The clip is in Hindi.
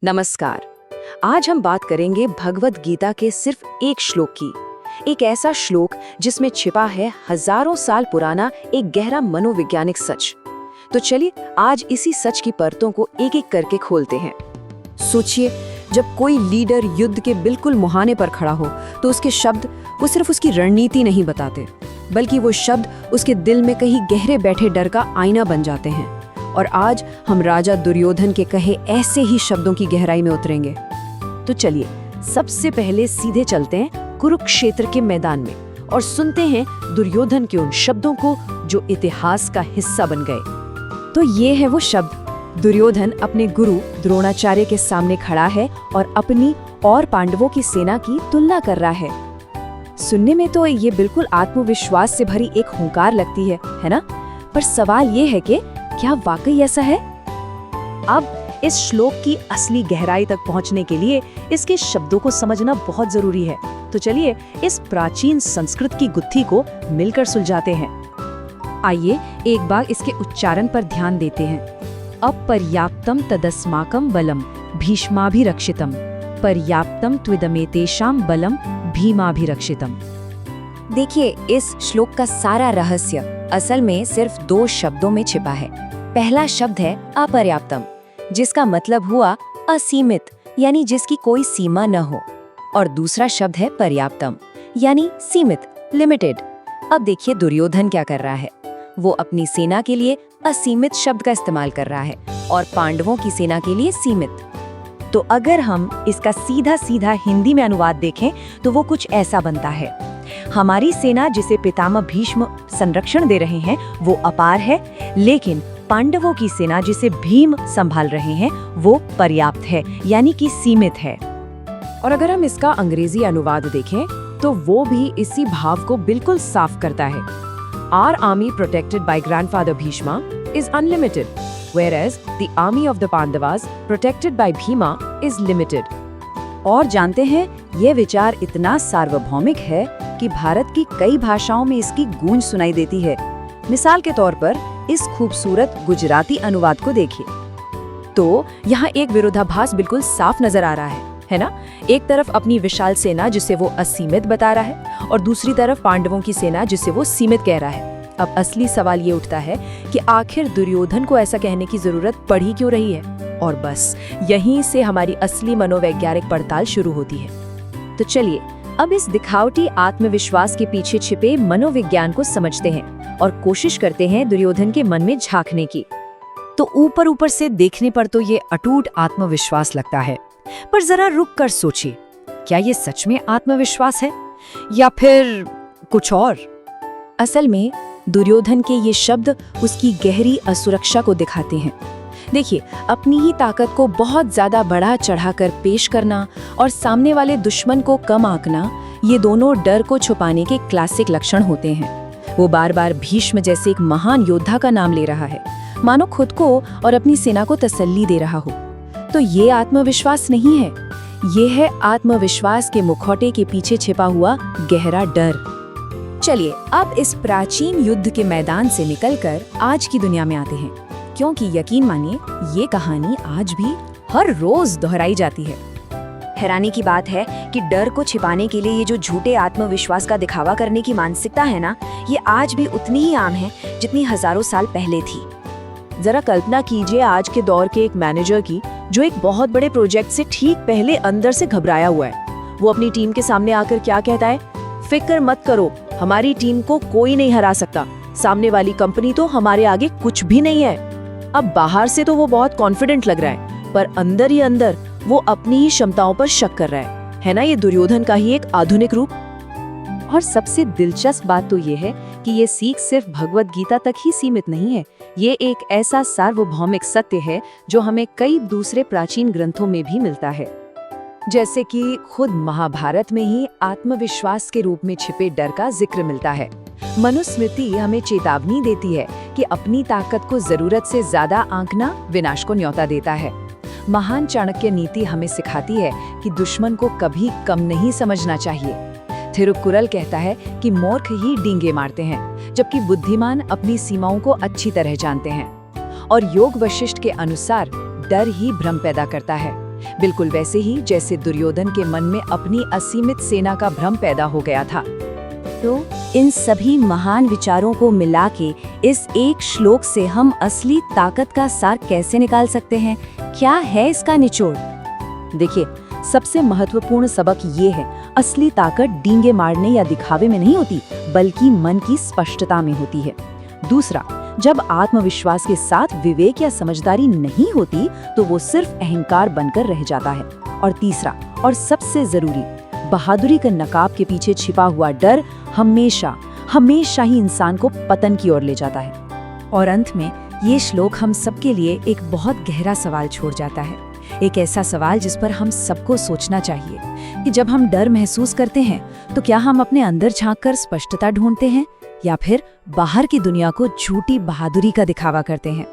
नमस्कार। आज हम बात करेंगे भगवत गीता के सिर्फ एक श्लोक की। एक ऐसा श्लोक जिसमें छिपा है हजारों साल पुराना एक गहरा मनोवैज्ञानिक सच। तो चलिए आज इसी सच की परतों को एक एक करके खोलते हैं। सोचिए, जब कोई लीडर युद्ध के बिल्कुल मुहाने पर खड़ा हो तो उसके शब्द वो सिर्फ उसकी रणनीति नहीं बताते, बल्कि वो शब्द उसके दिल में कहीं गहरे बैठे डर का आईना बन जाते हैं। और आज हम राजा दुर्योधन के कहे ऐसे ही शब्दों की गहराई में उतरेंगे। तो चलिए सबसे पहले सीधे चलते हैं कुरुक्षेत्र के मैदान में और सुनते हैं दुर्योधन के उन शब्दों को जो इतिहास का हिस्सा बन गए। तो ये है वो शब्द। दुर्योधन अपने गुरु द्रोणाचार्य के सामने खड़ा है और अपनी और पांडवों की सेना की तुलना कर रहा है। सुनने में तो ये बिल्कुल आत्मविश्वास से भरी एक हुंकार लगती है ना? पर सवाल ये है कि क्या वाकई ऐसा है? अब इस श्लोक की असली गहराई तक पहुंचने के लिए इसके शब्दों को समझना बहुत जरूरी है। तो चलिए इस प्राचीन संस्कृत की गुत्थी को मिलकर सुलझाते हैं। आइए एक बार इसके उच्चारण पर ध्यान देते हैं। अपर्याप्तम तदस्माकं बलम भीष्माभिरक्षितम पर्याप्तम त्विदमेतेषां बलम भीमाभिरक्षितम। देखिए, इस श्लोक का सारा रहस्य असल में सिर्फ दो शब्दों में छिपा है। पहला शब्द है अपर्याप्तम, जिसका मतलब हुआ असीमित, यानी जिसकी कोई सीमा न हो। और दूसरा शब्द है पर्याप्तम, यानी सीमित, लिमिटेड। अब देखिए दुर्योधन क्या कर रहा है। वो अपनी सेना के लिए असीमित शब्द का इस्तेमाल कर रहा है और पांडवों की सेना के लिए सीमित। तो अगर हम इसका सीधा सीधा हिंदी में अनुवाद देखें तो वो कुछ ऐसा बनता है। हमारी सेना जिसे पितामह भीष्म संरक्षण दे रहे हैं वो अपार है, लेकिन पांडवों की सेना जिसे भीम संभाल रहे हैं वो पर्याप्त है, यानी कि सीमित है। और अगर हम इसका अंग्रेजी अनुवाद देखें तो वो भी इसी भाव को बिल्कुल साफ करता है। Our army protected by grandfather Bhishma is unlimited, whereas the army of the Pandavas protected by Bhima is limited. और जानते हैं ये विचार इतना सार्वभौमिक है कि भारत की कई भाषाओं में इसकी गूंज सुनाई देती है। मिसाल के तौर पर इस खूबसूरत गुजराती अनुवाद को देखिए तो यहाँ एक विरोधाभास बिल्कुल साफ नजर आ रहा है ना? एक तरफ अपनी विशाल सेना जिसे वो असीमित बता रहा है और दूसरी तरफ पांडवों की सेना जिसे वो सीमित कह रहा है। अब असली सवाल ये उठता है कि आखिर दुर्योधन को ऐसा कहने की जरूरत पड़ी क्यों रही है? और बस यहीं से हमारी असली मनोवैज्ञानिक पड़ताल शुरू होती है। तो चलिए अब इस दिखावटी आत्मविश्वास के पीछे छिपे मनोविज्ञान को समझते हैं और कोशिश करते हैं दुर्योधन के मन में झांकने की। तो ऊपर ऊपर से देखने पर तो ये अटूट आत्मविश्वास लगता है, पर जरा रुक कर सोचिए, क्या ये सच में आत्मविश्वास है या फिर कुछ और? असल में दुर्योधन के ये शब्द उसकी गहरी असुरक्षा को दिखाते हैं। देखिए, अपनी ही ताकत को बहुत ज्यादा बढ़ा चढ़ाकर पेश करना और सामने वाले दुश्मन को कम आंकना, ये दोनों डर को छुपाने के क्लासिक लक्षण होते हैं। वो बार बार भीष्म जैसे एक महान योद्धा का नाम ले रहा है, मानो खुद को और अपनी सेना को तसल्ली दे रहा हो। तो ये आत्मविश्वास नहीं है, ये है आत्मविश्वास के मुखौटे के पीछे छिपा हुआ गहरा डर। चलिए अब इस प्राचीन युद्ध के मैदान से निकलकर आज की दुनिया में आते हैं, क्योंकि यकीन मानिए ये कहानी आज भी हर रोज दोहराई जाती है। हैरानी की बात है कि डर को छिपाने के लिए ये जो झूठे आत्मविश्वास का दिखावा करने की मानसिकता है ना, ये आज भी उतनी ही आम है जितनी हजारों साल पहले थी। जरा कल्पना कीजिए आज के दौर के एक मैनेजर की जो एक बहुत बड़े प्रोजेक्ट से ठीक पहले अंदर से घबराया हुआ है। वो अपनी टीम के सामने आकर क्या कहता है? फिक्र मत करो, हमारी टीम को कोई नहीं हरा सकता, सामने वाली कंपनी तो हमारे आगे कुछ भी नहीं है। अब बाहर से तो वो बहुत कॉन्फिडेंट लग रहा है, पर अंदर ही अंदर वो अपनी ही क्षमताओं पर शक कर रहा है ना? ये दुर्योधन का ही एक आधुनिक रूप। और सबसे दिलचस्प बात तो ये है कि ये सीख सिर्फ भगवत गीता तक ही सीमित नहीं है। ये एक ऐसा सार्वभौमिक सत्य है जो हमें कई दूसरे प्राचीन ग्रंथों में भी मिलता है। जैसे कि खुद महाभारत में ही आत्मविश्वास के रूप में छिपे डर का जिक्र मिलता है। मनुस्मृति हमें चेतावनी देती है कि अपनी ताकत को जरूरत से ज्यादा आंकना विनाश को न्योता देता है। महान चाणक्य नीति हमें सिखाती है कि दुश्मन को कभी कम नहीं समझना चाहिए। थिरुकुरल कहता है कि मूर्ख ही डींगे मारते हैं, जबकि बुद्धिमान अपनी सीमाओं को अच्छी तरह जानते हैं। और योग वशिष्ठ के अनुसार डर ही भ्रम पैदा करता है। बिल्कुल वैसे ही जैसे दुर्योधन के मन में अपनी असीमित सेना का भ्रम पैदा हो गया था। तो इन सभी महान विचारों को मिला के इस एक श्लोक से हम असली ताकत का सार कैसे निकाल सकते हैं? क्या है इसका निचोड़? देखिए, सबसे महत्वपूर्ण सबक ये है, असली ताकत डींगे मारने या दिखावे में नहीं होती, बल्कि मन की स्पष्टता में होती है। दूसरा, जब आत्मविश्वास के साथ विवेक या समझदारी नहीं होती तो वो सिर्फ अहंकार बनकर रह जाता है। और तीसरा और सबसे जरूरी, बहादुरी के नकाब के पीछे छिपा हुआ डर हमेशा हमेशा ही इंसान को पतन की ओर ले जाता है। और अंत में ये श्लोक हम सबके लिए एक बहुत गहरा सवाल छोड़ जाता है, एक ऐसा सवाल जिस पर हम सबको सोचना चाहिए कि जब हम डर महसूस करते हैं तो क्या हम अपने अंदर झांककर स्पष्टता ढूंढते हैं या फिर बाहर की दुनिया को झूठी बहादुरी का दिखावा करते हैं।